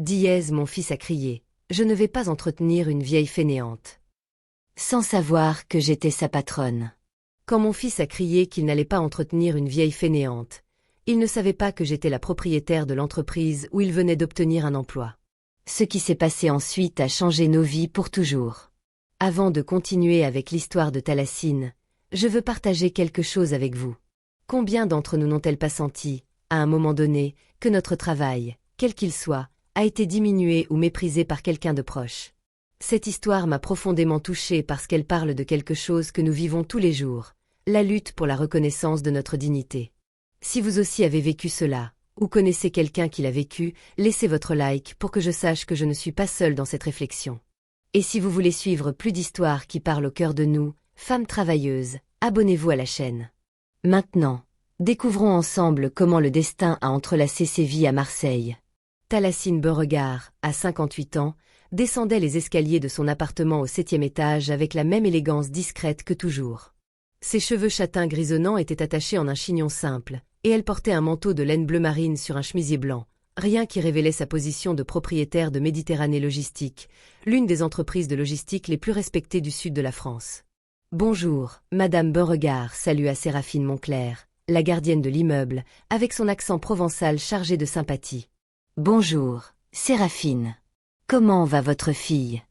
Dièse, mon fils a crié. Je ne vais pas entretenir une vieille fainéante. Sans savoir que j'étais sa patronne. Quand mon fils a crié qu'il n'allait pas entretenir une vieille fainéante, il ne savait pas que j'étais la propriétaire de l'entreprise où il venait d'obtenir un emploi. Ce qui s'est passé ensuite a changé nos vies pour toujours. Avant de continuer avec l'histoire de Thalassine, je veux partager quelque chose avec vous. Combien d'entre nous n'ont-elles pas senti, à un moment donné, que notre travail, quel qu'il soit, a été diminué ou méprisé par quelqu'un de proche? Cette histoire m'a profondément touchée parce qu'elle parle de quelque chose que nous vivons tous les jours, la lutte pour la reconnaissance de notre dignité. Si vous aussi avez vécu cela, ou connaissez quelqu'un qui l'a vécu, laissez votre like pour que je sache que je ne suis pas seule dans cette réflexion. Et si vous voulez suivre plus d'histoires qui parlent au cœur de nous, femmes travailleuses, abonnez-vous à la chaîne. Maintenant, découvrons ensemble comment le destin a entrelacé ses vies à Marseille. Thalassine Beauregard, à 58 ans, descendait les escaliers de son appartement au 7e étage avec la même élégance discrète que toujours. Ses cheveux châtains grisonnants étaient attachés en un chignon simple, et elle portait un manteau de laine bleu marine sur un chemisier blanc, rien qui révélait sa position de propriétaire de Méditerranée Logistique, l'une des entreprises de logistique les plus respectées du sud de la France. « Bonjour, Madame Beauregard », salua Séraphine Monclerc, la gardienne de l'immeuble, avec son accent provençal chargé de sympathie. « Bonjour, Séraphine. Comment va votre fille ?»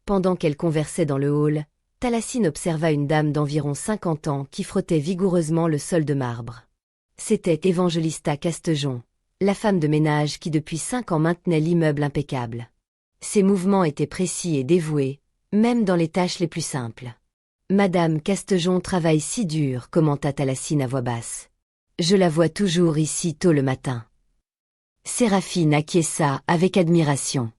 Pendant qu'elle conversait dans le hall, Thalassine observa une dame d'environ 50 ans qui frottait vigoureusement le sol de marbre. C'était Evangelista Castejon, la femme de ménage qui depuis 5 ans maintenait l'immeuble impeccable. Ses mouvements étaient précis et dévoués, même dans les tâches les plus simples. « Madame Castejon travaille si dur », commenta Thalassine à voix basse. « Je la vois toujours ici tôt le matin. » Séraphine acquiesça avec admiration.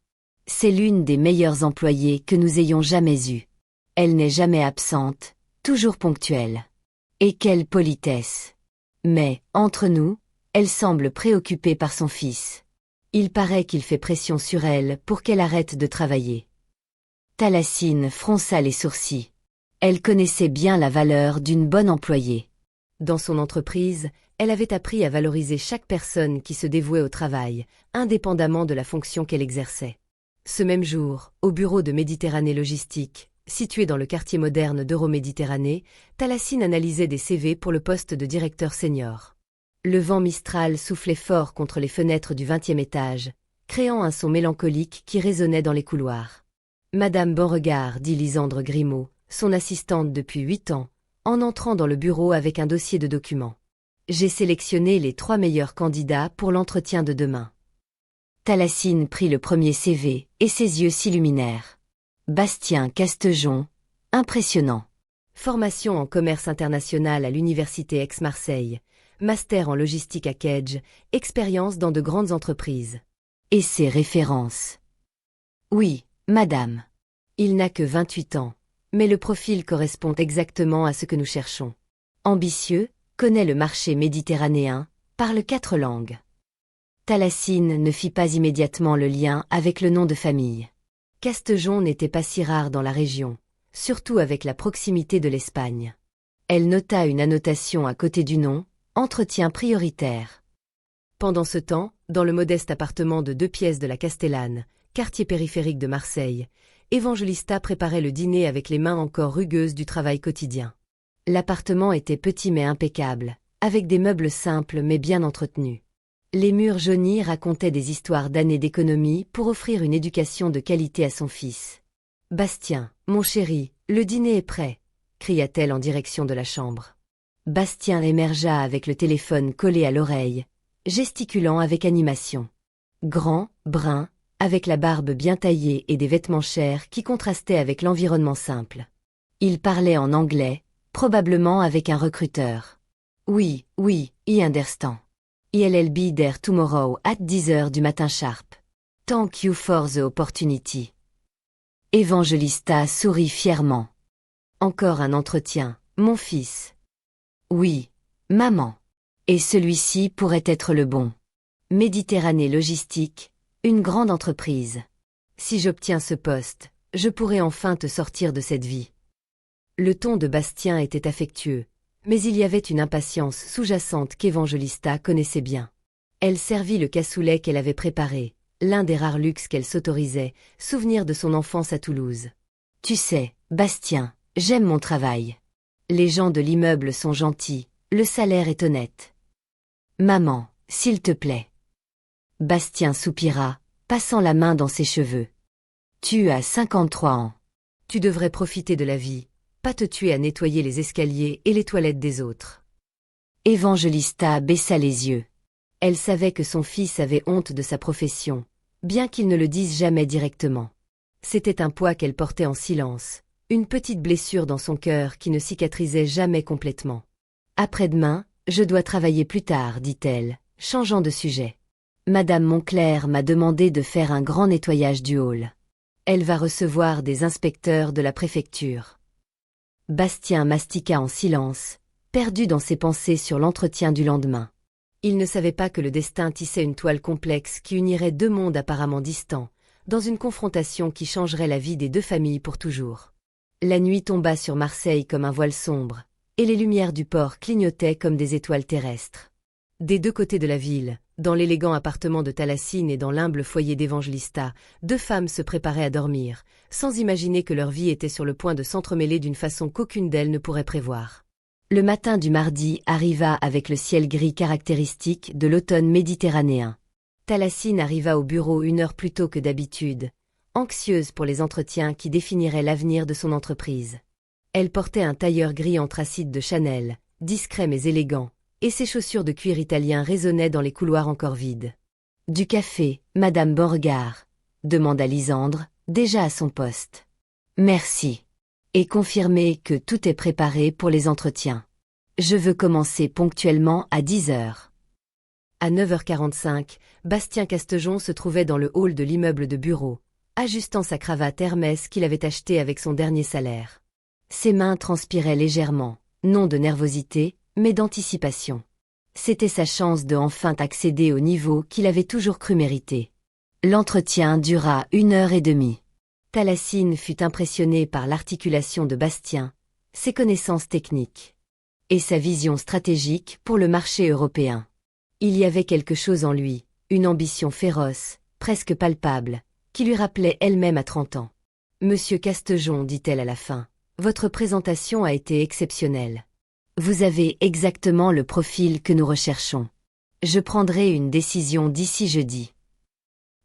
C'est l'une des meilleures employées que nous ayons jamais eues. Elle n'est jamais absente, toujours ponctuelle. Et quelle politesse! Mais, entre nous, elle semble préoccupée par son fils. Il paraît qu'il fait pression sur elle pour qu'elle arrête de travailler. Thalassine fronça les sourcils. Elle connaissait bien la valeur d'une bonne employée. Dans son entreprise, elle avait appris à valoriser chaque personne qui se dévouait au travail, indépendamment de la fonction qu'elle exerçait. Ce même jour, au bureau de Méditerranée Logistique, situé dans le quartier moderne d'Euroméditerranée, Thalassine analysait des CV pour le poste de directeur senior. Le vent mistral soufflait fort contre les fenêtres du 20e étage, créant un son mélancolique qui résonnait dans les couloirs. « Madame Beauregard », dit Lisandre Grimaud, son assistante depuis 8 ans, en entrant dans le bureau avec un dossier de documents. « J'ai sélectionné les 3 meilleurs candidats pour l'entretien de demain. » Thalassine prit le premier CV, et ses yeux s'illuminèrent. Bastien Castejon, impressionnant. Formation en commerce international à l'université Aix-Marseille, master en logistique à Kedge, expérience dans de grandes entreprises. Et ses références? Oui, madame. Il n'a que 28 ans, mais le profil correspond exactement à ce que nous cherchons. Ambitieux, connaît le marché méditerranéen, parle 4 langues. Thalassine ne fit pas immédiatement le lien avec le nom de famille. Castejon n'était pas si rare dans la région, surtout avec la proximité de l'Espagne. Elle nota une annotation à côté du nom, « Entretien prioritaire ». Pendant ce temps, dans le modeste appartement de 2 pièces de la Castellane, quartier périphérique de Marseille, Evangelista préparait le dîner avec les mains encore rugueuses du travail quotidien. L'appartement était petit mais impeccable, avec des meubles simples mais bien entretenus. Les murs jaunis racontaient des histoires d'années d'économie pour offrir une éducation de qualité à son fils. « Bastien, mon chéri, le dîner est prêt », cria-t-elle en direction de la chambre. Bastien émergea avec le téléphone collé à l'oreille, gesticulant avec animation. Grand, brun, avec la barbe bien taillée et des vêtements chers qui contrastaient avec l'environnement simple. Il parlait en anglais, probablement avec un recruteur. « Oui, I understand. I'll be there tomorrow at 10h du matin sharp. Thank you for the opportunity. » Evangelista sourit fièrement. Encore un entretien, mon fils. Oui, maman. Et celui-ci pourrait être le bon. Méditerranée Logistique, une grande entreprise. Si j'obtiens ce poste, je pourrai enfin te sortir de cette vie. Le ton de Bastien était affectueux, mais il y avait une impatience sous-jacente qu'Evangelista connaissait bien. Elle servit le cassoulet qu'elle avait préparé, l'un des rares luxes qu'elle s'autorisait, souvenir de son enfance à Toulouse. Tu sais, Bastien, j'aime mon travail. Les gens de l'immeuble sont gentils, le salaire est honnête. Maman, s'il te plaît. Bastien soupira, passant la main dans ses cheveux. Tu as 53 ans. Tu devrais profiter de la vie, pas te tuer à nettoyer les escaliers et les toilettes des autres. Evangelista baissa les yeux. Elle savait que son fils avait honte de sa profession, bien qu'il ne le dise jamais directement. C'était un poids qu'elle portait en silence, une petite blessure dans son cœur qui ne cicatrisait jamais complètement. Après-demain, je dois travailler plus tard, dit-elle, changeant de sujet. Madame Monclerc m'a demandé de faire un grand nettoyage du hall. Elle va recevoir des inspecteurs de la préfecture. Bastien mastiqua en silence, perdu dans ses pensées sur l'entretien du lendemain. Il ne savait pas que le destin tissait une toile complexe qui unirait deux mondes apparemment distants, dans une confrontation qui changerait la vie des deux familles pour toujours. La nuit tomba sur Marseille comme un voile sombre, et les lumières du port clignotaient comme des étoiles terrestres. Des deux côtés de la ville, dans l'élégant appartement de Thalassine et dans l'humble foyer d'Evangelista, deux femmes se préparaient à dormir, sans imaginer que leur vie était sur le point de s'entremêler d'une façon qu'aucune d'elles ne pourrait prévoir. Le matin du mardi arriva avec le ciel gris caractéristique de l'automne méditerranéen. Thalassine arriva au bureau 1 heure plus tôt que d'habitude, anxieuse pour les entretiens qui définiraient l'avenir de son entreprise. Elle portait un tailleur gris anthracite de Chanel, discret mais élégant, et ses chaussures de cuir italien résonnaient dans les couloirs encore vides. « Du café, Madame Beauregard ?» demanda Lysandre, déjà à son poste. « Merci. Et confirmez que tout est préparé pour les entretiens. Je veux commencer ponctuellement à 10 heures. » À 9h45, Bastien Castejon se trouvait dans le hall de l'immeuble de bureau, ajustant sa cravate Hermès qu'il avait achetée avec son dernier salaire. Ses mains transpiraient légèrement, non de nervosité, mais d'anticipation. C'était sa chance de enfin accéder au niveau qu'il avait toujours cru mériter. L'entretien dura 1h30. Thalassine fut impressionnée par l'articulation de Bastien, ses connaissances techniques et sa vision stratégique pour le marché européen. Il y avait quelque chose en lui, une ambition féroce, presque palpable, qui lui rappelait elle-même à 30 ans. « Monsieur Castejon, dit-elle à la fin, votre présentation a été exceptionnelle. Vous avez exactement le profil que nous recherchons. Je prendrai une décision d'ici jeudi. »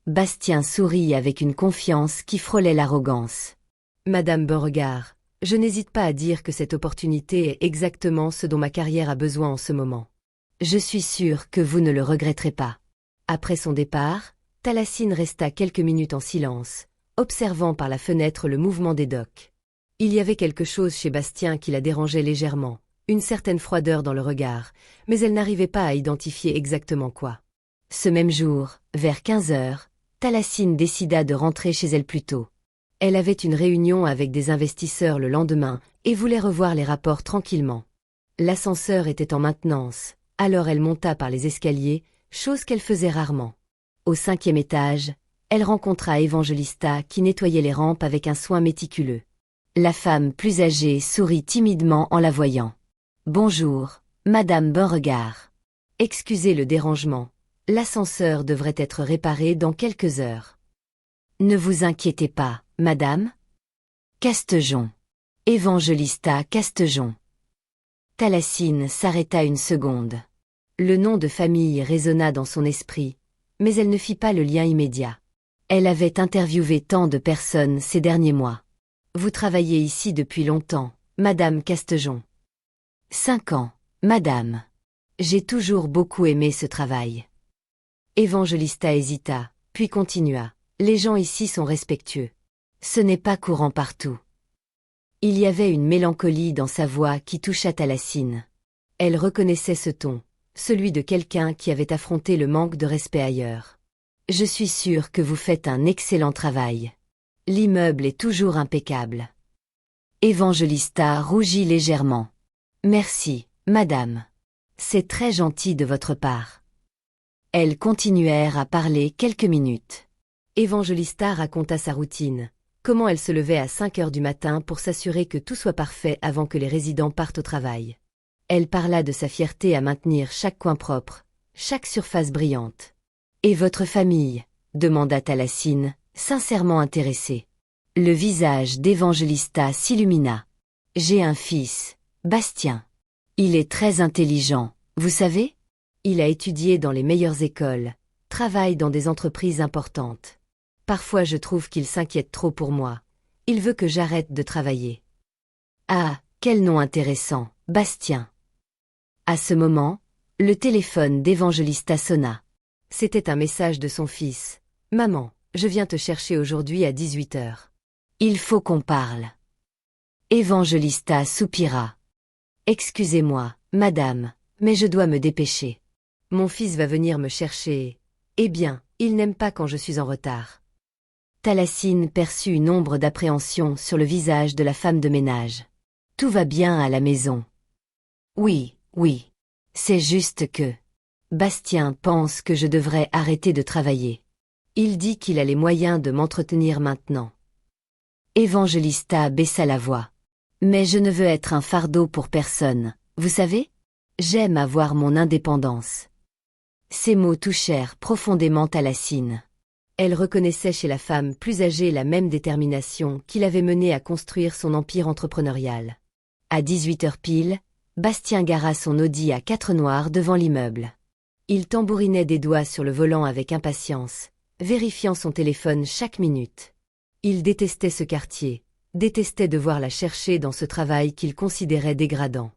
Bastien sourit avec une confiance qui frôlait l'arrogance. « Madame Beauregard, je n'hésite pas à dire que cette opportunité est exactement ce dont ma carrière a besoin en ce moment. Je suis sûre que vous ne le regretterez pas. » Après son départ, Thalassine resta quelques minutes en silence, observant par la fenêtre le mouvement des docks. Il y avait quelque chose chez Bastien qui la dérangeait légèrement, une certaine froideur dans le regard, mais elle n'arrivait pas à identifier exactement quoi. Ce même jour, vers 15 heures, Thalassine décida de rentrer chez elle plus tôt. Elle avait une réunion avec des investisseurs le lendemain et voulait revoir les rapports tranquillement. L'ascenseur était en maintenance, alors elle monta par les escaliers, chose qu'elle faisait rarement. Au 5e étage, elle rencontra Evangelista qui nettoyait les rampes avec un soin méticuleux. La femme plus âgée sourit timidement en la voyant. « Bonjour, Madame Beauregard. Excusez le dérangement. L'ascenseur devrait être réparé dans quelques heures. » « Ne vous inquiétez pas, Madame. Castejon. Evangelista Castejon. » Thalassine s'arrêta une seconde. Le nom de famille résonna dans son esprit, mais elle ne fit pas le lien immédiat. Elle avait interviewé tant de personnes ces derniers mois. « Vous travaillez ici depuis longtemps, Madame Castejon. » 5 ans, Madame. J'ai toujours beaucoup aimé ce travail. Evangelista hésita, puis continua. Les gens ici sont respectueux. Ce n'est pas courant partout. Il y avait une mélancolie dans sa voix qui toucha Thalassine. Elle reconnaissait ce ton, celui de quelqu'un qui avait affronté le manque de respect ailleurs. Je suis sûre que vous faites un excellent travail. L'immeuble est toujours impeccable. Evangelista rougit légèrement. Merci, Madame. C'est très gentil de votre part. Elles continuèrent à parler quelques minutes. Evangelista raconta sa routine, comment elle se levait à 5 heures du matin pour s'assurer que tout soit parfait avant que les résidents partent au travail. Elle parla de sa fierté à maintenir chaque coin propre, chaque surface brillante. Et votre famille, demanda Thalassine, sincèrement intéressée. Le visage d'Evangelista s'illumina. J'ai un fils, Bastien. Il est très intelligent, vous savez? Il a étudié dans les meilleures écoles, travaille dans des entreprises importantes. Parfois je trouve qu'il s'inquiète trop pour moi. Il veut que j'arrête de travailler. Ah, quel nom intéressant, Bastien. À ce moment, le téléphone d'Evangelista sonna. C'était un message de son fils. « Maman, je viens te chercher aujourd'hui à 18 heures. Il faut qu'on parle. » Evangelista soupira. « Excusez-moi, madame, mais je dois me dépêcher. Mon fils va venir me chercher. Eh bien, il n'aime pas quand je suis en retard. » Thalassine perçut une ombre d'appréhension sur le visage de la femme de ménage. « Tout va bien à la maison. »« Oui, oui. C'est juste que... Bastien pense que je devrais arrêter de travailler. Il dit qu'il a les moyens de m'entretenir maintenant. » Evangelista baissa la voix. « Mais je ne veux être un fardeau pour personne, vous savez? J'aime avoir mon indépendance. » Ces mots touchèrent profondément Thalassine. Elle reconnaissait chez la femme plus âgée la même détermination qui l'avait menée à construire son empire entrepreneurial. À 18 heures pile, Bastien gara son Audi à 4 noirs devant l'immeuble. Il tambourinait des doigts sur le volant avec impatience, vérifiant son téléphone chaque minute. Il détestait ce quartier, détestait devoir la chercher dans ce travail qu'il considérait dégradant.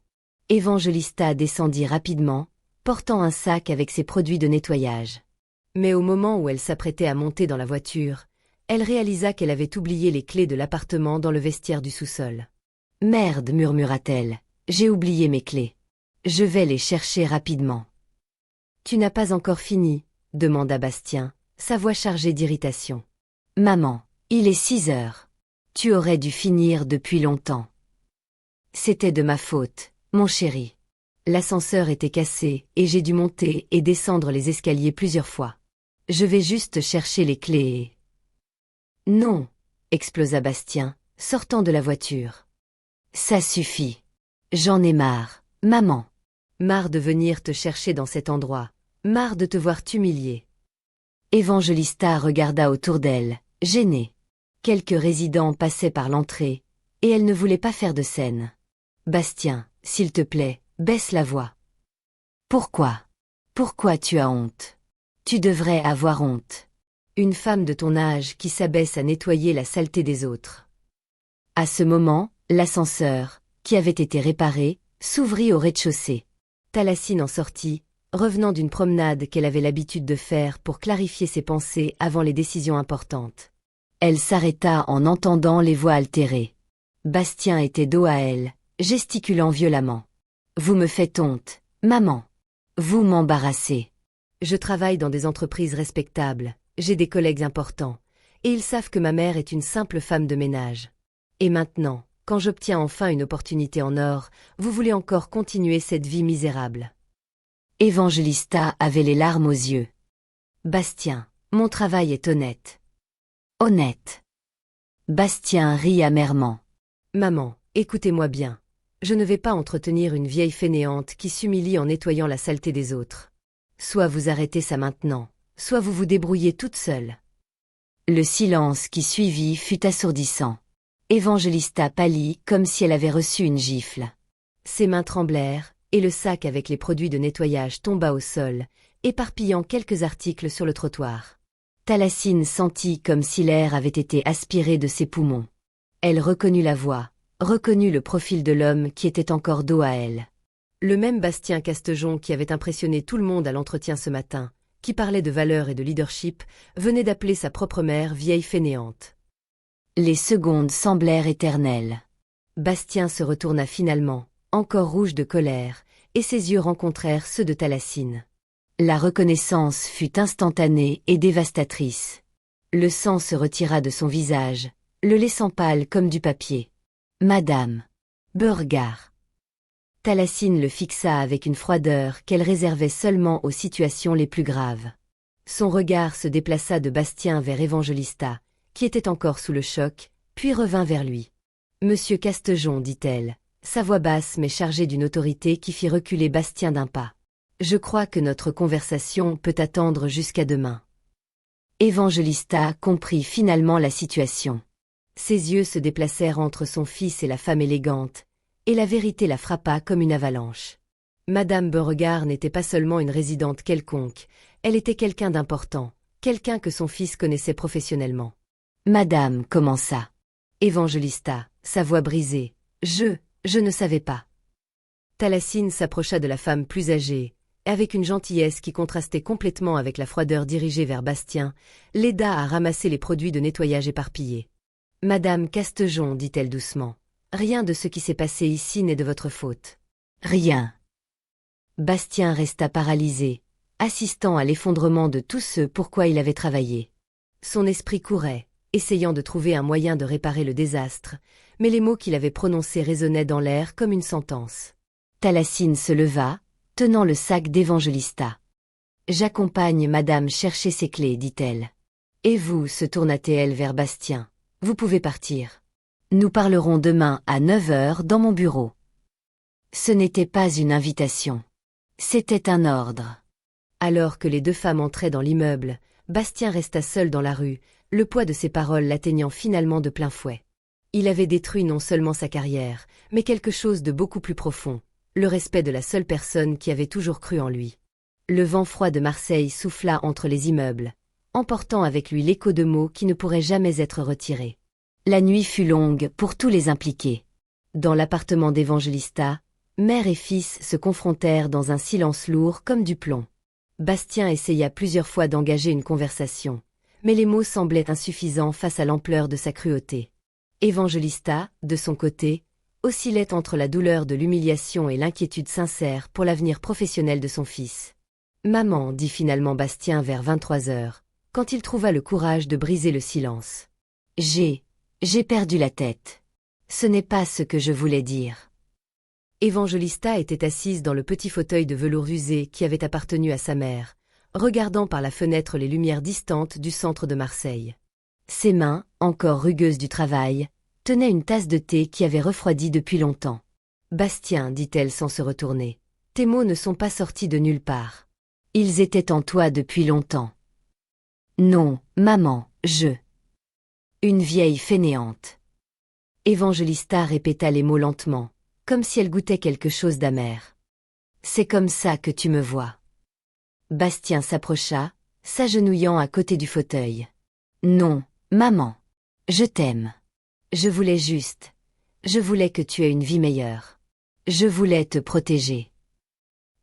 Evangelista descendit rapidement, portant un sac avec ses produits de nettoyage. Mais au moment où elle s'apprêtait à monter dans la voiture, elle réalisa qu'elle avait oublié les clés de l'appartement dans le vestiaire du sous-sol. « Merde, murmura-t-elle, j'ai oublié mes clés. Je vais les chercher rapidement. »« Tu n'as pas encore fini ?» demanda Bastien, sa voix chargée d'irritation. « Maman, il est 6 heures. Tu aurais dû finir depuis longtemps. »« C'était de ma faute, mon chéri. L'ascenseur était cassé et j'ai dû monter et descendre les escaliers plusieurs fois. Je vais juste chercher les clés et... »« Non !» explosa Bastien, sortant de la voiture. « Ça suffit. J'en ai marre, maman. Marre de venir te chercher dans cet endroit. Marre de te voir t'humilier. » Evangelista regarda autour d'elle, gênée. Quelques résidents passaient par l'entrée, et elle ne voulait pas faire de scène. « Bastien, s'il te plaît, baisse la voix. »« Pourquoi? Pourquoi tu as honte? Tu devrais avoir honte. Une femme de ton âge qui s'abaisse à nettoyer la saleté des autres. » À ce moment, l'ascenseur, qui avait été réparé, s'ouvrit au rez-de-chaussée. Thalassine en sortit, revenant d'une promenade qu'elle avait l'habitude de faire pour clarifier ses pensées avant les décisions importantes. Elle s'arrêta en entendant les voix altérées. Bastien était dos à elle, gesticulant violemment. « Vous me faites honte, maman. Vous m'embarrassez. Je travaille dans des entreprises respectables, j'ai des collègues importants, et ils savent que ma mère est une simple femme de ménage. Et maintenant, quand j'obtiens enfin une opportunité en or, vous voulez encore continuer cette vie misérable. » Evangelista avait les larmes aux yeux. « Bastien, mon travail est honnête. »« Honnête ?» Bastien rit amèrement. « Maman, écoutez-moi bien. Je ne vais pas entretenir une vieille fainéante qui s'humilie en nettoyant la saleté des autres. Soit vous arrêtez ça maintenant, soit vous vous débrouillez toute seule. » Le silence qui suivit fut assourdissant. Evangelista pâlit comme si elle avait reçu une gifle. Ses mains tremblèrent, et le sac avec les produits de nettoyage tomba au sol, éparpillant quelques articles sur le trottoir. Thalassine sentit comme si l'air avait été aspiré de ses poumons. Elle reconnut la voix, reconnut le profil de l'homme qui était encore dos à elle. Le même Bastien Castejon qui avait impressionné tout le monde à l'entretien ce matin, qui parlait de valeur et de leadership, venait d'appeler sa propre mère vieille fainéante. Les secondes semblèrent éternelles. Bastien se retourna finalement, encore rouge de colère, et ses yeux rencontrèrent ceux de Thalassine. La reconnaissance fut instantanée et dévastatrice. Le sang se retira de son visage, le laissant pâle comme du papier. « Madame Burgard !» Thalassine le fixa avec une froideur qu'elle réservait seulement aux situations les plus graves. Son regard se déplaça de Bastien vers Evangelista, qui était encore sous le choc, puis revint vers lui. « Monsieur Castejon, dit-elle, sa voix basse mais chargée d'une autorité qui fit reculer Bastien d'un pas. Je crois que notre conversation peut attendre jusqu'à demain. » Evangelista comprit finalement la situation. Ses yeux se déplacèrent entre son fils et la femme élégante, et la vérité la frappa comme une avalanche. Madame Beauregard n'était pas seulement une résidente quelconque, elle était quelqu'un d'important, quelqu'un que son fils connaissait professionnellement. Madame commença. Evangelista, sa voix brisée. Je ne savais pas. Thalassine s'approcha de la femme plus âgée, et avec une gentillesse qui contrastait complètement avec la froideur dirigée vers Bastien, l'aida à ramasser les produits de nettoyage éparpillés. Madame Castejon, dit-elle doucement, rien de ce qui s'est passé ici n'est de votre faute. Rien. Bastien resta paralysé, assistant à l'effondrement de tout ce pour quoi il avait travaillé. Son esprit courait, essayant de trouver un moyen de réparer le désastre, mais les mots qu'il avait prononcés résonnaient dans l'air comme une sentence. Thalassine se leva, tenant le sac d'Evangelista. « J'accompagne madame chercher ses clés, dit-elle. Et vous, se tourna-t-elle vers Bastien. Vous pouvez partir. Nous parlerons demain à 9 heures dans mon bureau. Ce n'était pas une invitation. C'était un ordre. Alors que les deux femmes entraient dans l'immeuble, Bastien resta seul dans la rue, le poids de ses paroles l'atteignant finalement de plein fouet. Il avait détruit non seulement sa carrière, mais quelque chose de beaucoup plus profond, le respect de la seule personne qui avait toujours cru en lui. Le vent froid de Marseille souffla entre les immeubles, emportant avec lui l'écho de mots qui ne pourraient jamais être retirés. La nuit fut longue pour tous les impliqués. Dans l'appartement d'Evangelista, mère et fils se confrontèrent dans un silence lourd comme du plomb. Bastien essaya plusieurs fois d'engager une conversation, mais les mots semblaient insuffisants face à l'ampleur de sa cruauté. Evangelista, de son côté, oscillait entre la douleur de l'humiliation et l'inquiétude sincère pour l'avenir professionnel de son fils. « Maman, dit finalement Bastien vers 23 heures, quand il trouva le courage de briser le silence. J'ai perdu la tête. Ce n'est pas ce que je voulais dire. » Evangelista était assise dans le petit fauteuil de velours usé qui avait appartenu à sa mère, regardant par la fenêtre les lumières distantes du centre de Marseille. Ses mains, encore rugueuses du travail, tenaient une tasse de thé qui avait refroidi depuis longtemps. « Bastien, dit-elle sans se retourner, tes mots ne sont pas sortis de nulle part. Ils étaient en toi depuis longtemps. »« Non, maman, Une vieille fainéante. » Evangelista répéta les mots lentement, comme si elle goûtait quelque chose d'amer. « C'est comme ça que tu me vois. » Bastien s'approcha, s'agenouillant à côté du fauteuil. « Non, maman. Je t'aime. Je voulais que tu aies une vie meilleure. Je voulais te protéger. »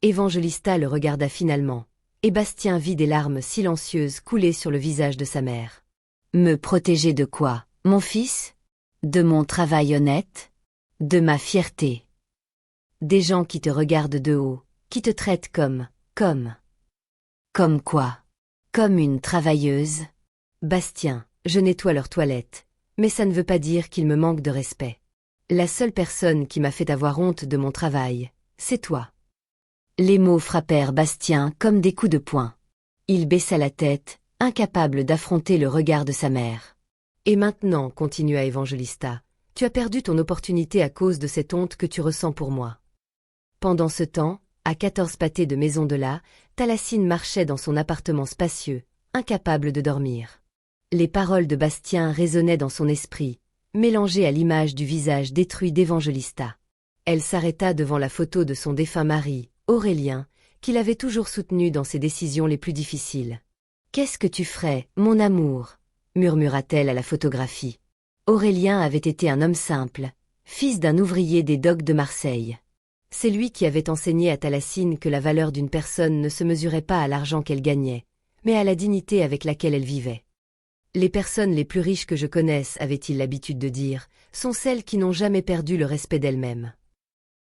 Evangelista le regarda finalement, et Bastien vit des larmes silencieuses couler sur le visage de sa mère. « Me protéger de quoi, mon fils? De mon travail honnête? De ma fierté? Des gens qui te regardent de haut, qui te traitent comme quoi? Comme une travailleuse? Bastien, je nettoie leurs toilettes, mais ça ne veut pas dire qu'il me manque de respect. La seule personne qui m'a fait avoir honte de mon travail, c'est toi. » Les mots frappèrent Bastien comme des coups de poing. Il baissa la tête, incapable d'affronter le regard de sa mère. « Et maintenant, continua Evangelista, tu as perdu ton opportunité à cause de cette honte que tu ressens pour moi. » Pendant ce temps, à 14 pâtés de maison de là, Thalassine marchait dans son appartement spacieux, incapable de dormir. Les paroles de Bastien résonnaient dans son esprit, mélangées à l'image du visage détruit d'Evangelista. Elle s'arrêta devant la photo de son défunt mari, Aurélien, qui l'avait toujours soutenu dans ses décisions les plus difficiles. « Qu'est-ce que tu ferais, mon amour ?» murmura-t-elle à la photographie. Aurélien avait été un homme simple, fils d'un ouvrier des docks de Marseille. C'est lui qui avait enseigné à Thalassine que la valeur d'une personne ne se mesurait pas à l'argent qu'elle gagnait, mais à la dignité avec laquelle elle vivait. Les personnes les plus riches que je connaisse, avait-il l'habitude de dire, sont celles qui n'ont jamais perdu le respect d'elles-mêmes.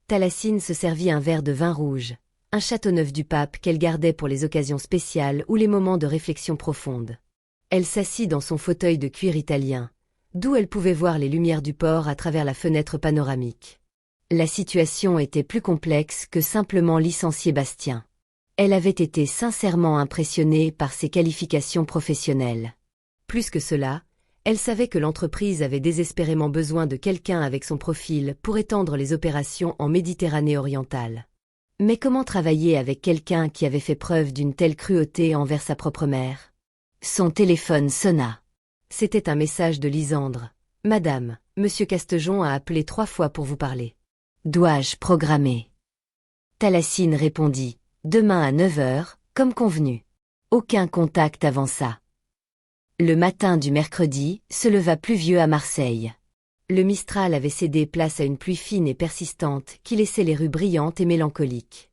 Thalassine se servit un verre de vin rouge, un Châteauneuf du Pape qu'elle gardait pour les occasions spéciales ou les moments de réflexion profonde. Elle s'assit dans son fauteuil de cuir italien, d'où elle pouvait voir les lumières du port à travers la fenêtre panoramique. La situation était plus complexe que simplement licencier Bastien. Elle avait été sincèrement impressionnée par ses qualifications professionnelles. Plus que cela, elle savait que l'entreprise avait désespérément besoin de quelqu'un avec son profil pour étendre les opérations en Méditerranée orientale. Mais comment travailler avec quelqu'un qui avait fait preuve d'une telle cruauté envers sa propre mère? Son téléphone sonna. C'était un message de Lisandre. Madame, Monsieur Castejon a appelé 3 fois pour vous parler. Dois-je programmer? Thalacine répondit. Demain à 9 heures, comme convenu. Aucun contact avant ça. Le matin du mercredi, se leva pluvieux à Marseille. Le Mistral avait cédé place à une pluie fine et persistante qui laissait les rues brillantes et mélancoliques.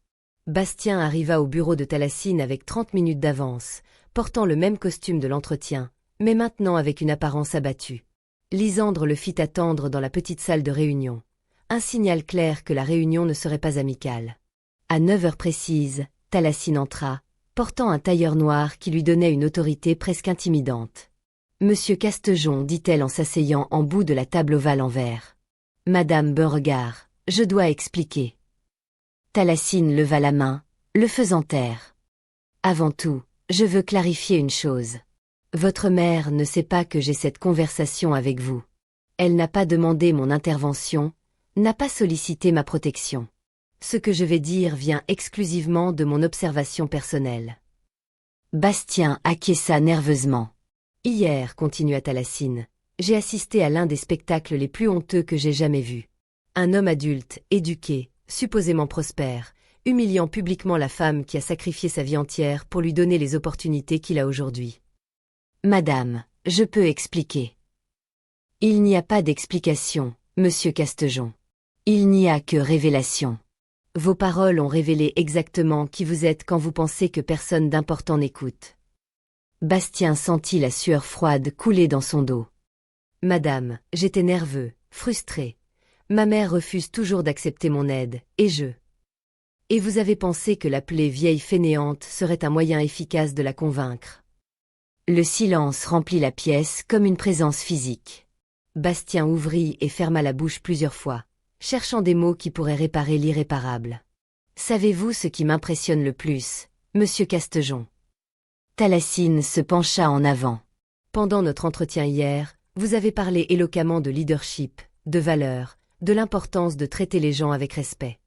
Bastien arriva au bureau de Thalacine avec 30 minutes d'avance, portant le même costume de l'entretien, mais maintenant avec une apparence abattue. Lisandre le fit attendre dans la petite salle de réunion. Un signal clair que la réunion ne serait pas amicale. À 9 heures précises, Thalacine entra, portant un tailleur noir qui lui donnait une autorité presque intimidante. Monsieur Castejon, dit-elle en s'asseyant en bout de la table ovale en verre. Madame Beauregard, je dois expliquer. Thalacine leva la main, le faisant taire. Avant tout, je veux clarifier une chose. Votre mère ne sait pas que j'ai cette conversation avec vous. Elle n'a pas demandé mon intervention, n'a pas sollicité ma protection. Ce que je vais dire vient exclusivement de mon observation personnelle. Bastien acquiesça nerveusement. Hier, continua Thalacine, j'ai assisté à l'un des spectacles les plus honteux que j'ai jamais vus. Un homme adulte, éduqué, supposément prospère, humiliant publiquement la femme qui a sacrifié sa vie entière pour lui donner les opportunités qu'il a aujourd'hui. Madame, je peux expliquer. Il n'y a pas d'explication, Monsieur Castejon. Il n'y a que révélation. Vos paroles ont révélé exactement qui vous êtes quand vous pensez que personne d'important n'écoute. Bastien sentit la sueur froide couler dans son dos. Madame, j'étais nerveux, frustré. Ma mère refuse toujours d'accepter mon aide, et je. Et vous avez pensé que l'appeler vieille fainéante serait un moyen efficace de la convaincre. Le silence remplit la pièce comme une présence physique. Bastien ouvrit et ferma la bouche plusieurs fois, cherchant des mots qui pourraient réparer l'irréparable. Savez-vous ce qui m'impressionne le plus, Monsieur Castejon? Thalacine se pencha en avant. Pendant notre entretien hier, vous avez parlé éloquemment de leadership, de valeur, de l'importance de traiter les gens avec respect.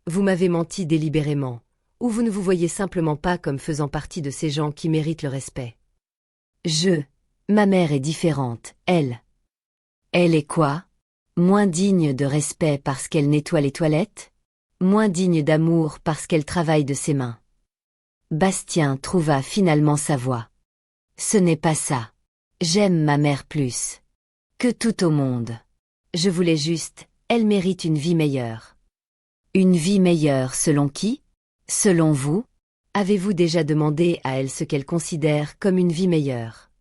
Vous m'avez menti délibérément, ou vous ne vous voyez simplement pas comme faisant partie de ces gens qui méritent le respect. Ma mère est différente, elle. Elle est quoi? Moins digne de respect parce qu'elle nettoie les toilettes? Moins digne d'amour parce qu'elle travaille de ses mains? Bastien trouva finalement sa voix. Ce n'est pas ça. J'aime ma mère plus que tout au monde. Je voulais juste, elle mérite une vie meilleure. Une vie meilleure selon qui? Selon vous? Avez-vous déjà demandé à elle ce qu'elle considère comme une vie meilleure?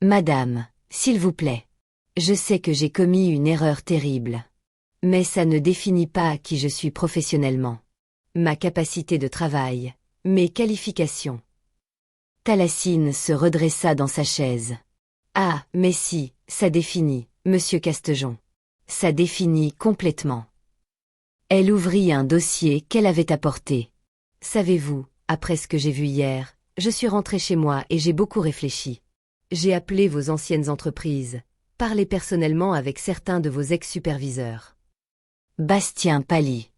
Madame, s'il vous plaît. Je sais que j'ai commis une erreur terrible. Mais ça ne définit pas qui je suis professionnellement. Ma capacité de travail. Mes qualifications. Thalacine se redressa dans sa chaise. Ah, mais si, ça définit, Monsieur Castejon. Ça définit complètement. Elle ouvrit un dossier qu'elle avait apporté. Savez-vous, après ce que j'ai vu hier, je suis rentrée chez moi et j'ai beaucoup réfléchi. J'ai appelé vos anciennes entreprises, parlé personnellement avec certains de vos ex-superviseurs. Bastien pâlit.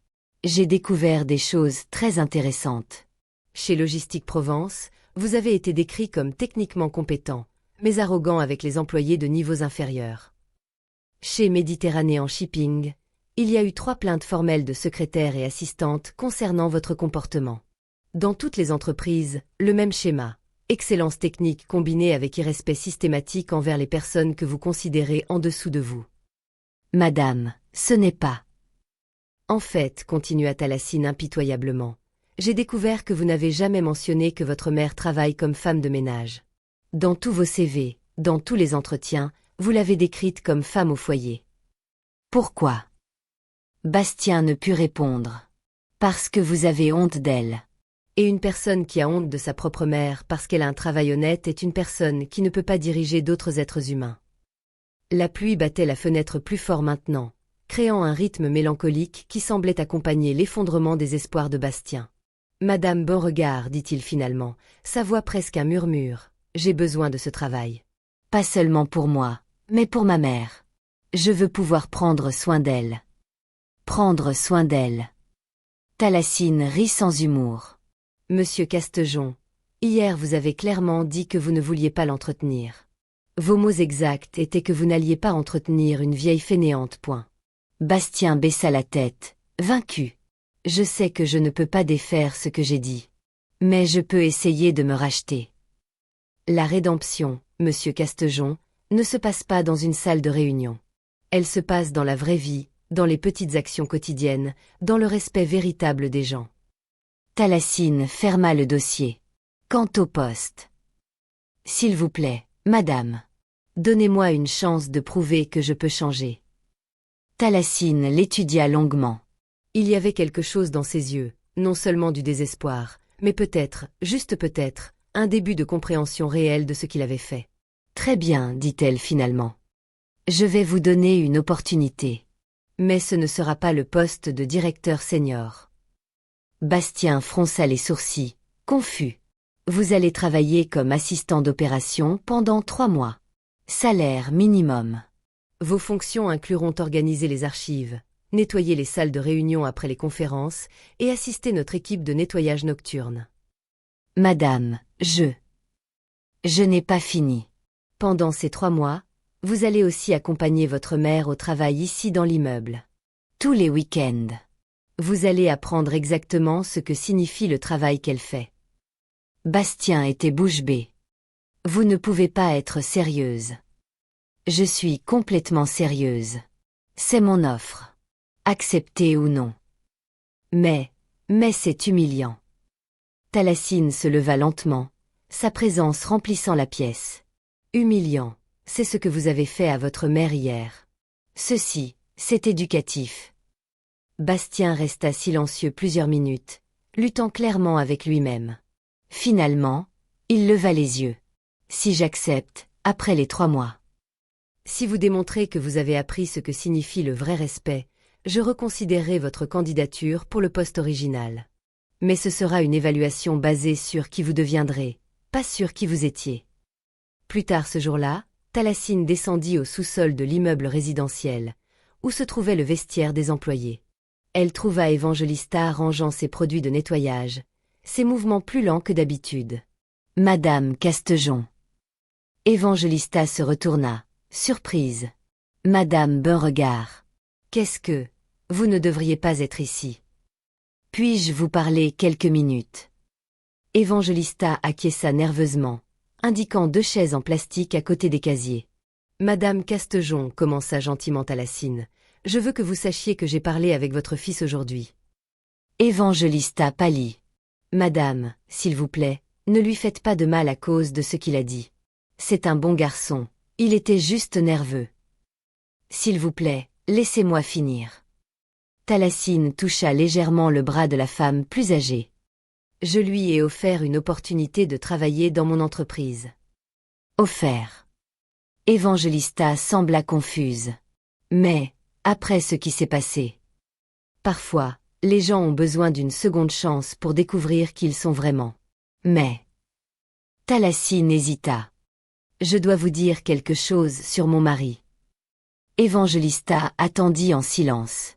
J'ai découvert des choses très intéressantes. Chez Logistique Provence, vous avez été décrit comme techniquement compétent, mais arrogant avec les employés de niveaux inférieurs. Chez Méditerranée en Shipping, il y a eu 3 plaintes formelles de secrétaires et assistantes concernant votre comportement. Dans toutes les entreprises, le même schéma. Excellence technique combinée avec irrespect systématique envers les personnes que vous considérez en dessous de vous. Madame, ce n'est pas. En fait, continua Thalacine impitoyablement, j'ai découvert que vous n'avez jamais mentionné que votre mère travaille comme femme de ménage. Dans tous vos CV, dans tous les entretiens, vous l'avez décrite comme femme au foyer. Pourquoi? Bastien ne put répondre. Parce que vous avez honte d'elle. Et une personne qui a honte de sa propre mère parce qu'elle a un travail honnête est une personne qui ne peut pas diriger d'autres êtres humains. La pluie battait la fenêtre plus fort maintenant, créant un rythme mélancolique qui semblait accompagner l'effondrement des espoirs de Bastien. Madame Beauregard, dit-il finalement, sa voix presque un murmure, j'ai besoin de ce travail. Pas seulement pour moi, mais pour ma mère. Je veux pouvoir prendre soin d'elle. Prendre soin d'elle. Thalacine rit sans humour. Monsieur Castejon, Hier vous avez clairement dit que vous ne vouliez pas l'entretenir. Vos mots exacts étaient que vous n'alliez pas entretenir une vieille fainéante. Point. Bastien baissa la tête, vaincu. Je sais que je ne peux pas défaire ce que j'ai dit. Mais je peux essayer de me racheter. La rédemption, monsieur Castejon, ne se passe pas dans une salle de réunion. Elle se passe dans la vraie vie, dans les petites actions quotidiennes, dans le respect véritable des gens. Talassine ferma le dossier. Quant au poste. S'il vous plaît, madame. Donnez-moi une chance de prouver que je peux changer. Talassine l'étudia longuement. Il y avait quelque chose dans ses yeux, non seulement du désespoir, mais peut-être, juste peut-être, un début de compréhension réelle de ce qu'il avait fait. Très bien, dit-elle finalement. Je vais vous donner une opportunité. Mais ce ne sera pas le poste de directeur senior. Bastien fronça les sourcils, confus. Vous allez travailler comme assistant d'opération pendant 3 mois. Salaire minimum. Vos fonctions incluront organiser les archives, nettoyer les salles de réunion après les conférences et assister notre équipe de nettoyage nocturne. Madame, je n'ai pas fini. Pendant ces 3 mois, vous allez aussi accompagner votre mère au travail ici dans l'immeuble. Tous les week-ends. Vous allez apprendre exactement ce que signifie le travail qu'elle fait. Bastien était bouche bée. Vous ne pouvez pas être sérieuse. Je suis complètement sérieuse. C'est mon offre. Acceptez ou non. Mais c'est humiliant. Talassine se leva lentement, sa présence remplissant la pièce. Humiliant, c'est ce que vous avez fait à votre mère hier. Ceci, c'est éducatif. Bastien resta silencieux plusieurs minutes, luttant clairement avec lui-même. Finalement, il leva les yeux. Si j'accepte, après les 3 mois. Si vous démontrez que vous avez appris ce que signifie le vrai respect, je reconsidérerai votre candidature pour le poste original. Mais ce sera une évaluation basée sur qui vous deviendrez, pas sur qui vous étiez. Plus tard ce jour-là, Talassine descendit au sous-sol de l'immeuble résidentiel, où se trouvait le vestiaire des employés. Elle trouva Evangelista rangeant ses produits de nettoyage, ses mouvements plus lents que d'habitude. Madame Castejon. Evangelista se retourna, surprise. Madame Beauregard. Qu'est-ce que... Vous ne devriez pas être ici. Puis-je vous parler quelques minutes? Evangelista acquiesça nerveusement, indiquant 2 chaises en plastique à côté des casiers. Madame Castejon, commença gentiment Talassine, je veux que vous sachiez que j'ai parlé avec votre fils aujourd'hui. Evangelista pâlit. Madame, s'il vous plaît, ne lui faites pas de mal à cause de ce qu'il a dit. C'est un bon garçon, il était juste nerveux. S'il vous plaît, laissez-moi finir. Talassine toucha légèrement le bras de la femme plus âgée. Je lui ai offert une opportunité de travailler dans mon entreprise. Offert. Evangelista sembla confuse. Mais, après ce qui s'est passé. Parfois, les gens ont besoin d'une seconde chance pour découvrir qui ils sont vraiment. Mais... Talassine hésita. Je dois vous dire quelque chose sur mon mari. Evangelista attendit en silence.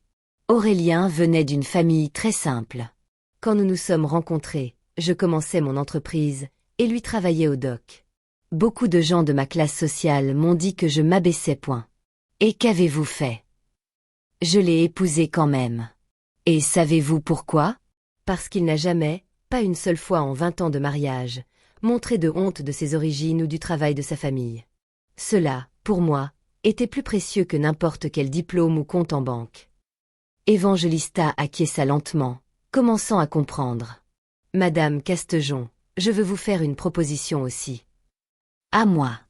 Aurélien venait d'une famille très simple. Quand nous nous sommes rencontrés, je commençais mon entreprise, et lui travaillait au doc. Beaucoup de gens de ma classe sociale m'ont dit que je m'abaissais point. Et qu'avez-vous fait? Je l'ai épousé quand même. Et savez-vous pourquoi? Parce qu'il n'a jamais, pas une seule fois en 20 ans de mariage, montré de honte de ses origines ou du travail de sa famille. Cela, pour moi, était plus précieux que n'importe quel diplôme ou compte en banque. Evangelista acquiesça lentement, commençant à comprendre. Madame Castejon, je veux vous faire une proposition aussi. À moi.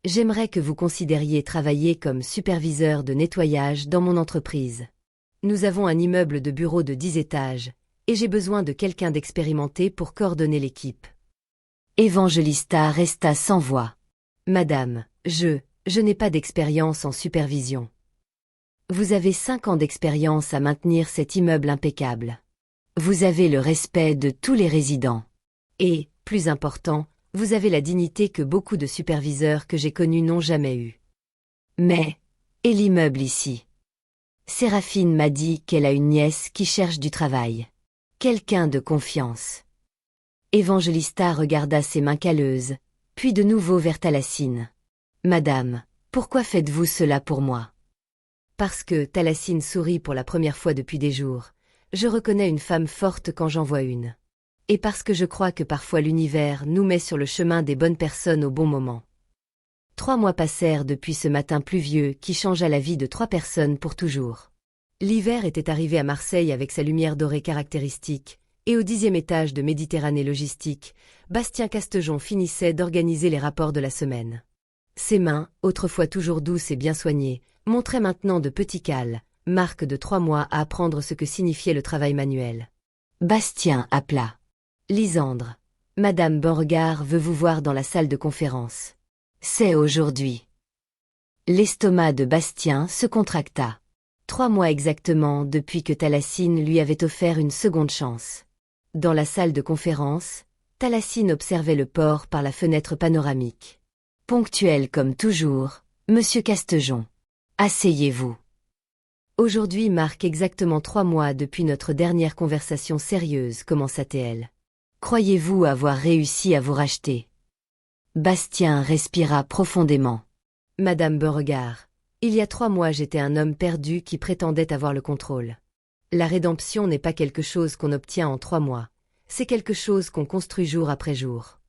J'aimerais que vous considériez travailler comme superviseur de nettoyage dans mon entreprise. Nous avons un immeuble de bureaux de 10 étages, et j'ai besoin de quelqu'un d'expérimenté pour coordonner l'équipe. Evangelista resta sans voix. Madame, je n'ai pas d'expérience en supervision. Vous avez 5 ans d'expérience à maintenir cet immeuble impeccable. Vous avez le respect de tous les résidents. Et, plus important, vous avez la dignité que beaucoup de superviseurs que j'ai connus n'ont jamais eue. Mais, et l'immeuble ici? Séraphine m'a dit qu'elle a une nièce qui cherche du travail. Quelqu'un de confiance. Evangelista regarda ses mains calleuses, puis de nouveau vers Thalassine. Madame, pourquoi faites-vous cela pour moi? Parce que, Thalassine sourit pour la première fois depuis des jours. Je reconnais une femme forte quand j'en vois une. Et parce que je crois que parfois l'univers nous met sur le chemin des bonnes personnes au bon moment. 3 mois passèrent depuis ce matin pluvieux qui changea la vie de 3 personnes pour toujours. L'hiver était arrivé à Marseille avec sa lumière dorée caractéristique, et au 10e étage de Méditerranée Logistique, Bastien Castejon finissait d'organiser les rapports de la semaine. Ses mains, autrefois toujours douces et bien soignées, montraient maintenant de petits cals, marque de 3 mois à apprendre ce que signifiait le travail manuel. Bastien appela. Lysandre. Madame Beauregard veut vous voir dans la salle de conférence. C'est aujourd'hui. L'estomac de Bastien se contracta. 3 mois exactement depuis que Thalassine lui avait offert une seconde chance. Dans la salle de conférence, Thalassine observait le port par la fenêtre panoramique. Ponctuel comme toujours, Monsieur Castejon. Asseyez-vous. Aujourd'hui marque exactement 3 mois depuis notre dernière conversation sérieuse, commença-t-elle. Croyez-vous avoir réussi à vous racheter? Bastien respira profondément. Madame Beauregard, il y a 3 mois j'étais un homme perdu qui prétendait avoir le contrôle. La rédemption n'est pas quelque chose qu'on obtient en 3 mois, c'est quelque chose qu'on construit jour après jour.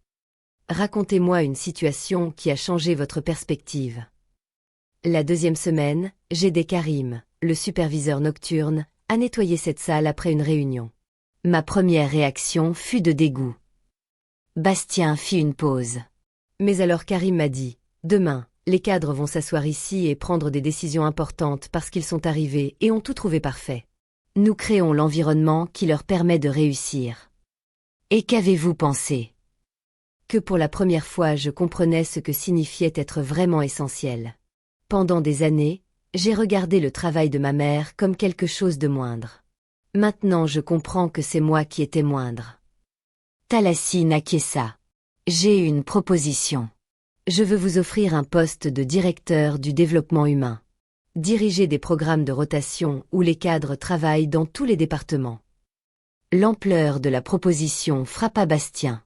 Racontez-moi une situation qui a changé votre perspective. La 2e semaine, j'aidais Karim, le superviseur nocturne, à nettoyer cette salle après une réunion. Ma première réaction fut de dégoût. Bastien fit une pause. Mais alors Karim m'a dit, demain, les cadres vont s'asseoir ici et prendre des décisions importantes parce qu'ils sont arrivés et ont tout trouvé parfait. Nous créons l'environnement qui leur permet de réussir. Et qu'avez-vous pensé? Que pour la première fois je comprenais ce que signifiait être vraiment essentiel. Pendant des années, j'ai regardé le travail de ma mère comme quelque chose de moindre. Maintenant je comprends que c'est moi qui étais moindre. Thalassine acquiesça. J'ai une proposition. Je veux vous offrir un poste de directeur du développement humain. Diriger des programmes de rotation où les cadres travaillent dans tous les départements. L'ampleur de la proposition frappa Bastien.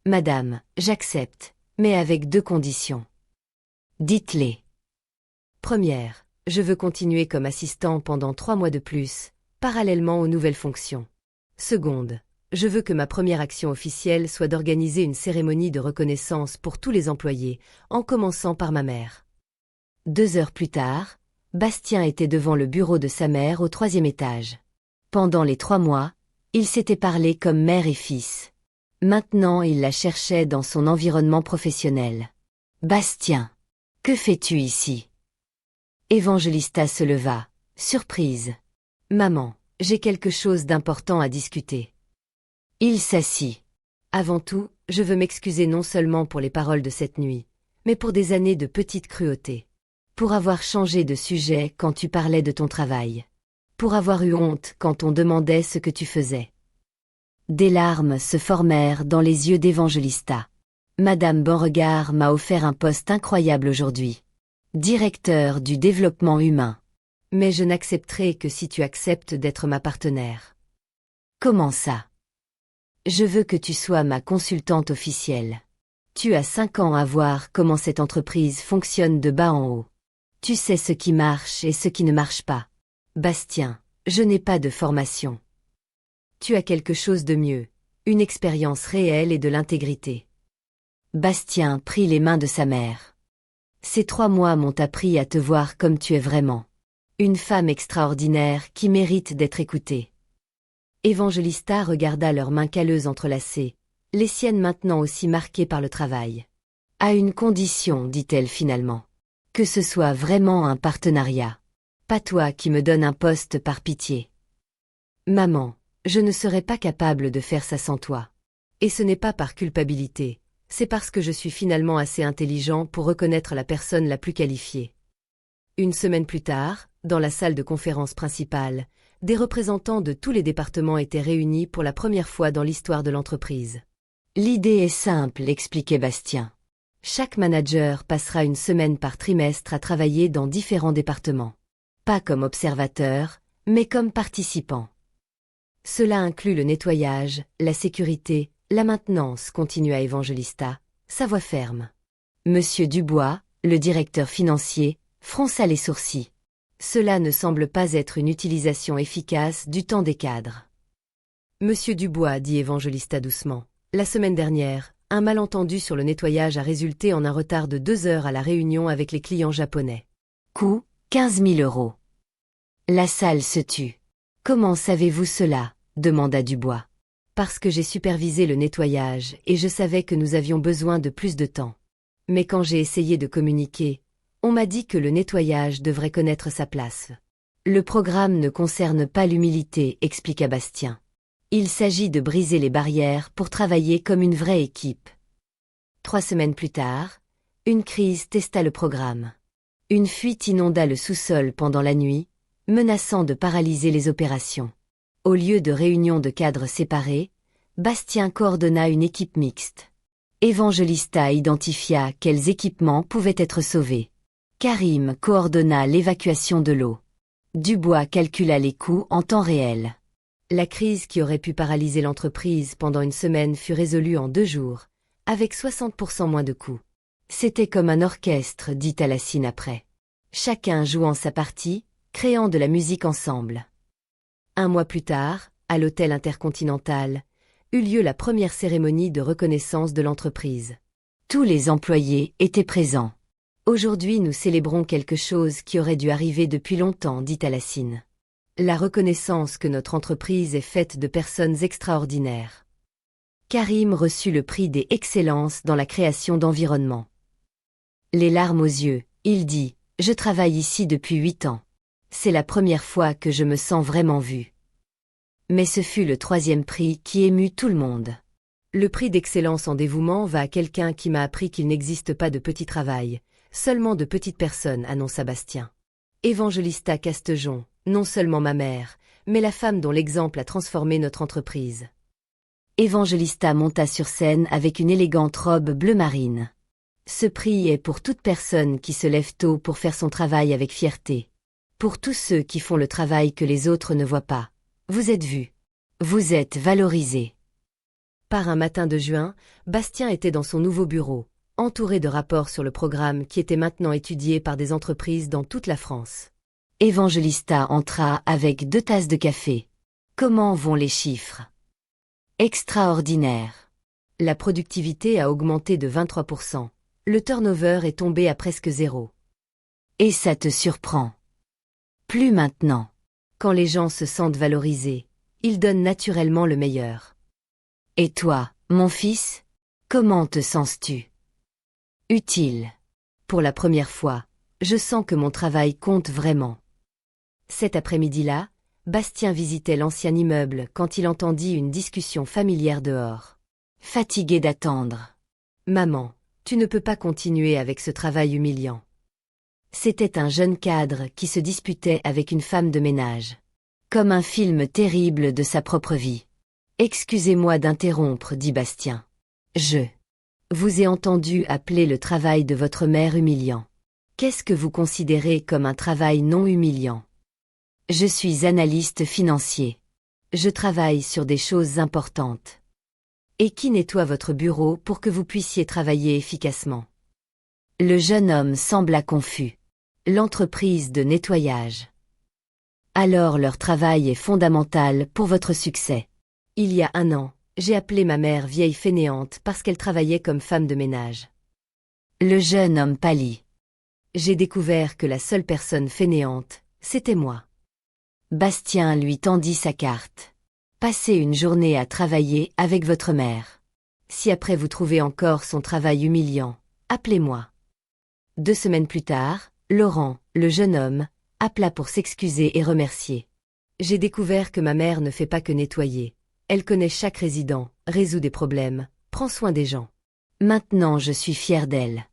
Madame, j'accepte, mais avec 2 conditions. Dites-les. Première, je veux continuer comme assistant pendant 3 mois de plus, parallèlement aux nouvelles fonctions. Seconde, je veux que ma première action officielle soit d'organiser une cérémonie de reconnaissance pour tous les employés, en commençant par ma mère. 2 heures plus tard, Bastien était devant le bureau de sa mère au 3e étage. Pendant les 3 mois, ils s'étaient parlé comme mère et fils. Maintenant il la cherchait dans son environnement professionnel. Bastien, que fais-tu ici? Evangelista se leva, surprise. Maman, j'ai quelque chose d'important à discuter. Il s'assit. Avant tout, je veux m'excuser non seulement pour les paroles de cette nuit, mais pour des années de petite cruauté. Pour avoir changé de sujet quand tu parlais de ton travail. Pour avoir eu honte quand on demandait ce que tu faisais. Des larmes se formèrent dans les yeux d'Evangelista. Madame Beauregard m'a offert un poste incroyable aujourd'hui. Directeur du développement humain. Mais je n'accepterai que si tu acceptes d'être ma partenaire. Comment ça? Je veux que tu sois ma consultante officielle. Tu as 5 ans à voir comment cette entreprise fonctionne de bas en haut. Tu sais ce qui marche et ce qui ne marche pas. Bastien, je n'ai pas de formation. Tu as quelque chose de mieux, une expérience réelle et de l'intégrité. Bastien prit les mains de sa mère. Ces 3 mois m'ont appris à te voir comme tu es vraiment. Une femme extraordinaire qui mérite d'être écoutée. Evangelista regarda leurs mains calleuses entrelacées, les siennes maintenant aussi marquées par le travail. À une condition, dit-elle finalement. Que ce soit vraiment un partenariat. Pas toi qui me donnes un poste par pitié. Maman, je ne serais pas capable de faire ça sans toi. Et ce n'est pas par culpabilité, c'est parce que je suis finalement assez intelligent pour reconnaître la personne la plus qualifiée. 1 semaine plus tard, dans la salle de conférence principale, des représentants de tous les départements étaient réunis pour la première fois dans l'histoire de l'entreprise. L'idée est simple, expliquait Bastien. Chaque manager passera 1 semaine par trimestre à travailler dans différents départements. Pas comme observateur, mais comme participant. Cela inclut le nettoyage, la sécurité, La maintenance, continua Évangélista, sa voix ferme. Monsieur Dubois, le directeur financier, fronça les sourcils. Cela ne semble pas être une utilisation efficace du temps des cadres. Monsieur Dubois, dit Évangélista doucement, la semaine dernière, un malentendu sur le nettoyage a résulté en un retard de 2 heures à la réunion avec les clients japonais. Coût, 15 000 €. La salle se tut. Comment savez-vous cela? Demanda Dubois. Parce que j'ai supervisé le nettoyage et je savais que nous avions besoin de plus de temps. Mais quand j'ai essayé de communiquer, on m'a dit que le nettoyage devrait connaître sa place. Le programme ne concerne pas l'humilité, expliqua Bastien. Il s'agit de briser les barrières pour travailler comme une vraie équipe. 3 semaines plus tard, une crise testa le programme. Une fuite inonda le sous-sol pendant la nuit, menaçant de paralyser les opérations. Au lieu de réunions de cadres séparés, Bastien coordonna une équipe mixte. Évangélista identifia quels équipements pouvaient être sauvés. Karim coordonna l'évacuation de l'eau. Dubois calcula les coûts en temps réel. La crise qui aurait pu paralyser l'entreprise pendant une semaine fut résolue en 2 jours, avec 60% moins de coûts. C'était comme un orchestre, dit Talassine après. Chacun jouant sa partie, créant de la musique ensemble. 1 mois plus tard, à l'hôtel Intercontinental, eut lieu la première cérémonie de reconnaissance de l'entreprise. Tous les employés étaient présents. Aujourd'hui nous célébrons quelque chose qui aurait dû arriver depuis longtemps, dit Talassine. La reconnaissance que notre entreprise est faite de personnes extraordinaires. Karim reçut le prix des excellences dans la création d'environnement. Les larmes aux yeux, il dit, « Je travaille ici depuis 8 ans. C'est la première fois que je me sens vraiment vu. » Mais ce fut le 3e prix qui émut tout le monde. Le prix d'excellence en dévouement va à quelqu'un qui m'a appris qu'il n'existe pas de petit travail, seulement de petites personnes, annonça Bastien. Évangélista Castejon, non seulement ma mère, mais la femme dont l'exemple a transformé notre entreprise. Évangélista monta sur scène avec une élégante robe bleu marine. Ce prix est pour toute personne qui se lève tôt pour faire son travail avec fierté. Pour tous ceux qui font le travail que les autres ne voient pas. Vous êtes vus. Vous êtes valorisés. Par un matin de juin, Bastien était dans son nouveau bureau, entouré de rapports sur le programme qui était maintenant étudié par des entreprises dans toute la France. Évangélista entra avec 2 tasses de café. Comment vont les chiffres? Extraordinaire. La productivité a augmenté de 23%. Le turnover est tombé à presque 0. Et ça te surprend? Plus maintenant. Quand les gens se sentent valorisés, ils donnent naturellement le meilleur. Et toi, mon fils? Comment te sens-tu? Utile. Pour la première fois, je sens que mon travail compte vraiment. Cet après-midi-là, Bastien visitait l'ancien immeuble quand il entendit une discussion familière dehors. Fatigué d'attendre. Maman, tu ne peux pas continuer avec ce travail humiliant. C'était un jeune cadre qui se disputait avec une femme de ménage. Comme un film terrible de sa propre vie. Excusez-moi d'interrompre, dit Bastien. Je vous ai entendu appeler le travail de votre mère humiliant. Qu'est-ce que vous considérez comme un travail non humiliant? Je suis analyste financier. Je travaille sur des choses importantes. Et qui nettoie votre bureau pour que vous puissiez travailler efficacement? Le jeune homme sembla confus. L'entreprise de nettoyage. Alors leur travail est fondamental pour votre succès. Il y a 1 an, j'ai appelé ma mère vieille fainéante parce qu'elle travaillait comme femme de ménage. Le jeune homme pâlit. J'ai découvert que la seule personne fainéante, c'était moi. Bastien lui tendit sa carte. Passez une journée à travailler avec votre mère. Si après vous trouvez encore son travail humiliant, appelez-moi. 2 semaines plus tard, Laurent, le jeune homme, appela pour s'excuser et remercier. J'ai découvert que ma mère ne fait pas que nettoyer. Elle connaît chaque résident, résout des problèmes, prend soin des gens. Maintenant je suis fier d'elle.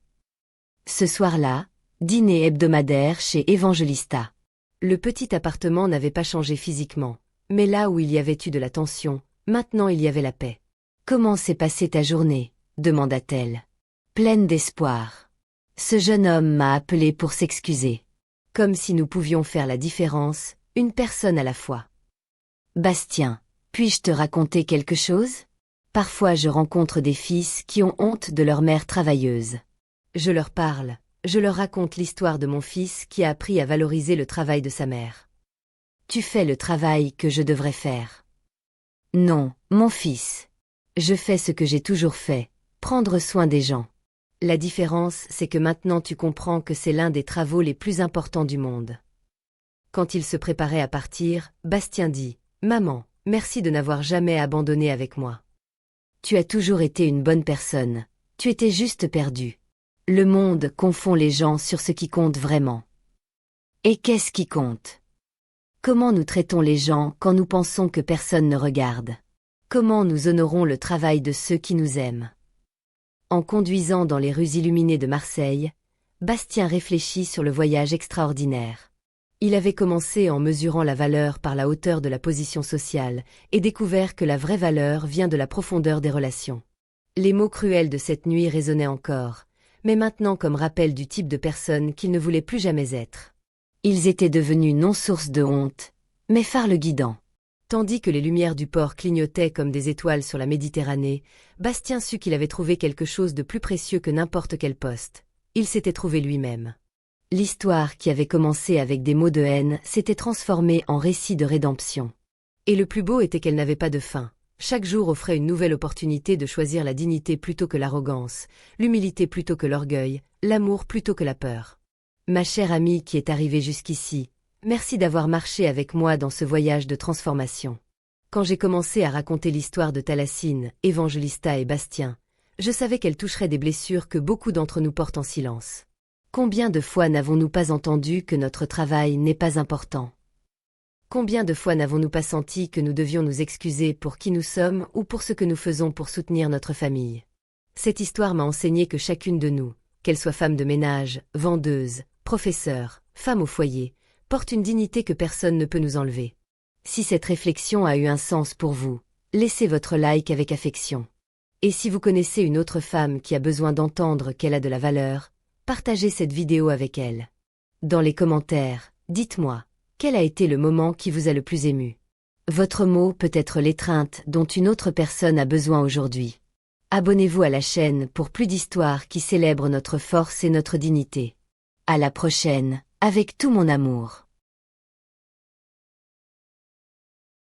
Ce soir-là, dîner hebdomadaire chez Évangélista. Le petit appartement n'avait pas changé physiquement, mais là où il y avait eu de la tension, maintenant il y avait la paix. Comment s'est passée ta journée? Demanda-t-elle. Pleine d'espoir. Ce jeune homme m'a appelé pour s'excuser. Comme si nous pouvions faire la différence, une personne à la fois. Bastien, puis-je te raconter quelque chose? Parfois je rencontre des fils qui ont honte de leur mère travailleuse. Je leur parle, je leur raconte l'histoire de mon fils qui a appris à valoriser le travail de sa mère. Tu fais le travail que je devrais faire. Non, mon fils. Je fais ce que j'ai toujours fait, prendre soin des gens. La différence, c'est que maintenant tu comprends que c'est l'un des travaux les plus importants du monde. Quand il se préparait à partir, Bastien dit « Maman, merci de n'avoir jamais abandonné avec moi. » Tu as toujours été une bonne personne, tu étais juste perdu. Le monde confond les gens sur ce qui compte vraiment. Et qu'est-ce qui compte? Comment nous traitons les gens quand nous pensons que personne ne regarde? Comment nous honorons le travail de ceux qui nous aiment? En conduisant dans les rues illuminées de Marseille, Bastien réfléchit sur le voyage extraordinaire. Il avait commencé en mesurant la valeur par la hauteur de la position sociale et découvert que la vraie valeur vient de la profondeur des relations. Les mots cruels de cette nuit résonnaient encore, mais maintenant comme rappel du type de personne qu'il ne voulait plus jamais être. Ils étaient devenus non source de honte, mais phare le guidant. Tandis que les lumières du port clignotaient comme des étoiles sur la Méditerranée, Bastien sut qu'il avait trouvé quelque chose de plus précieux que n'importe quel poste. Il s'était trouvé lui-même. L'histoire qui avait commencé avec des mots de haine s'était transformée en récit de rédemption. Et le plus beau était qu'elle n'avait pas de fin. Chaque jour offrait une nouvelle opportunité de choisir la dignité plutôt que l'arrogance, l'humilité plutôt que l'orgueil, l'amour plutôt que la peur. Ma chère amie qui est arrivée jusqu'ici, merci d'avoir marché avec moi dans ce voyage de transformation. Quand j'ai commencé à raconter l'histoire de Thalacine, Evangelista et Bastien, je savais qu'elle toucherait des blessures que beaucoup d'entre nous portent en silence. Combien de fois n'avons-nous pas entendu que notre travail n'est pas important? Combien de fois n'avons-nous pas senti que nous devions nous excuser pour qui nous sommes ou pour ce que nous faisons pour soutenir notre famille? Cette histoire m'a enseigné que chacune de nous, qu'elle soit femme de ménage, vendeuse, professeure, femme au foyer, porte une dignité que personne ne peut nous enlever. Si cette réflexion a eu un sens pour vous, laissez votre like avec affection. Et si vous connaissez une autre femme qui a besoin d'entendre qu'elle a de la valeur, partagez cette vidéo avec elle. Dans les commentaires, dites-moi, quel a été le moment qui vous a le plus ému? Votre mot peut être l'étreinte dont une autre personne a besoin aujourd'hui. Abonnez-vous à la chaîne pour plus d'histoires qui célèbrent notre force et notre dignité. À la prochaine, avec tout mon amour.